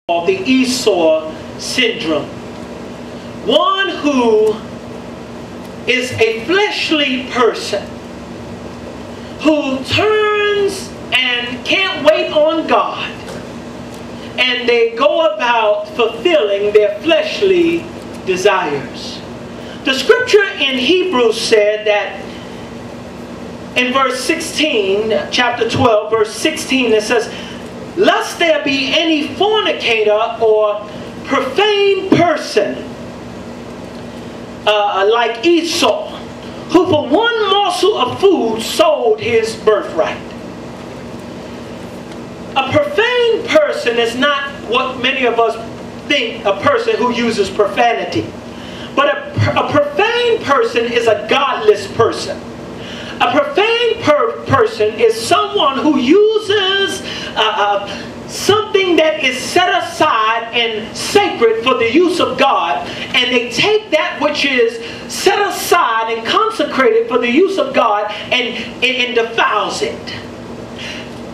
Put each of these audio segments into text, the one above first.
called the Esau syndrome. One who is a fleshly person who turns and can't wait on God, and they go about fulfilling their fleshly desires. The scripture in Hebrews said that in verse 16, chapter 12, verse 16, it says, "Lest there be any fornicator or profane person like Esau, who for one morsel of food sold his birthright." A profane person is not what many of us think, a person who uses profanity. But a profane person is a godless person. A profane person is someone who uses something that is set aside and sacred for the use of God, and they take that which is set aside and consecrated for the use of God and defiles it.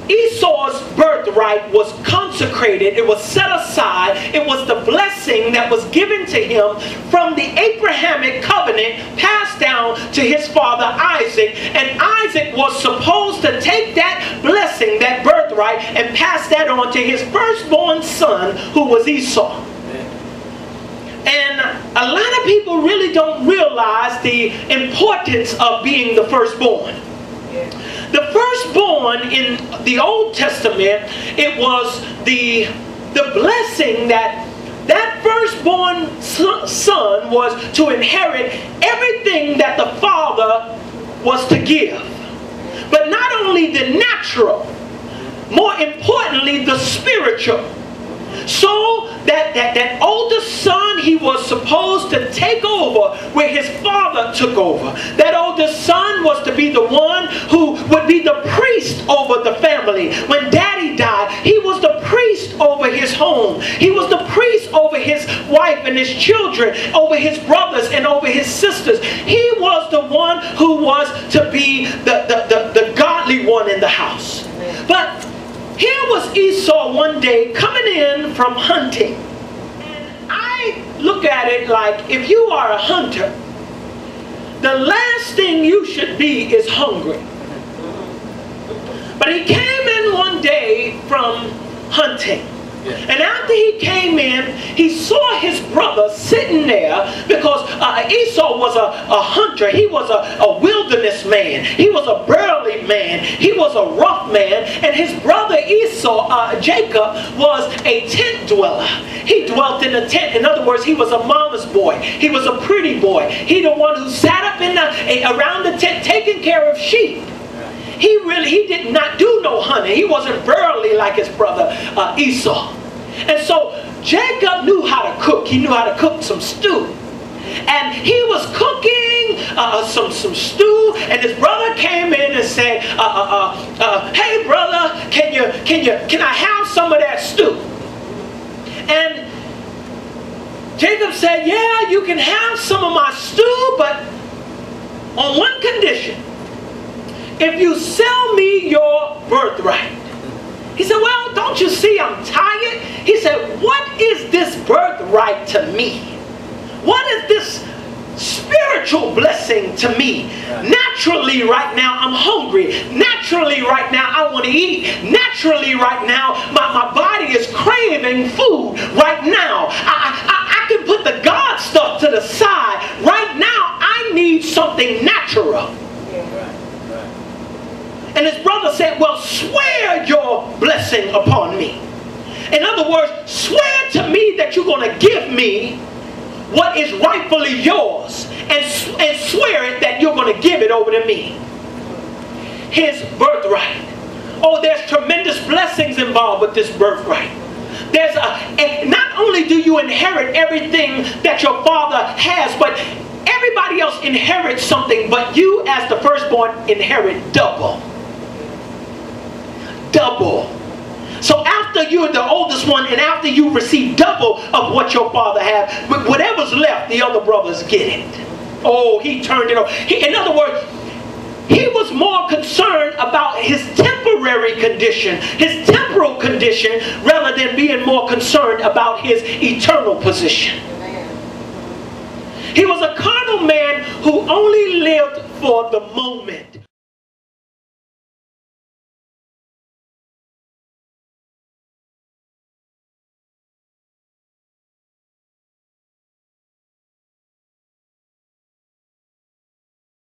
Esau's birthright was consecrated. It was set aside. It was the blessing that was given to him from the Abrahamic covenant passed down to his father Isaac. And Isaac was supposed to take that blessing, that birthright, and pass that on to his firstborn son, who was Esau. And a lot of people really don't realize the importance of being the firstborn. The firstborn in the Old Testament, it was the blessing that firstborn son was to inherit everything that the father was to give. But not only the natural, more importantly the spiritual. So that oldest son, he was supposed to take over where his father took over. That oldest son was to be the one who would be the priest over the family. When daddy died, he was the priest over his home. He was the priest over his wife and his children, over his brothers and over his sisters. He was the one who was to be the godly one in the house. But here was Esau one day coming in from hunting. And I look at it like, if you are a hunter, the last thing you should be is hungry. But he came in one day from hunting. And after he came in, he saw his brother sitting there, because Esau was a hunter. He was a wilderness man. He was a burly man. He was a rough man. And his brother Esau, Jacob, was a tent dweller. He dwelt in a tent. In other words, he was a mama's boy. He was a pretty boy. He the one who sat up around the tent taking care of sheep. He did not do no hunting. He wasn't burly like his brother Esau. And so Jacob knew how to cook. He knew how to cook some stew. And he was cooking some stew, and his brother came in and said, "Hey brother, can I have some of that stew?" And Jacob said, "Yeah, you can have some of my stew, but on one condition. If you sell me your birthright." He said, "Well, don't you see I'm tired?" He said, "What is this birthright to me? What is this spiritual blessing to me? Naturally right now I'm hungry. Naturally right now I want to eat. Naturally right now my body is craving food. Right now I can put the God stuff to the side. Right now I need something natural." And his brother said, "Well, swear your blessing upon me. In other words, swear to me that you're going to give me what is rightfully yours, and swear it that you're going to give it over to me." His birthright. Oh, there's tremendous blessings involved with this birthright. There's not only do you inherit everything that your father has, but everybody else inherits something, but you as the firstborn inherit double. Double. So after you're the oldest one, and after you receive double of what your father had, whatever's left, the other brothers get it. Oh, he turned it over. In other words, he was more concerned about his temporary condition, his temporal condition, condition rather than being more concerned about his eternal position. He was a carnal man who only lived for the moment.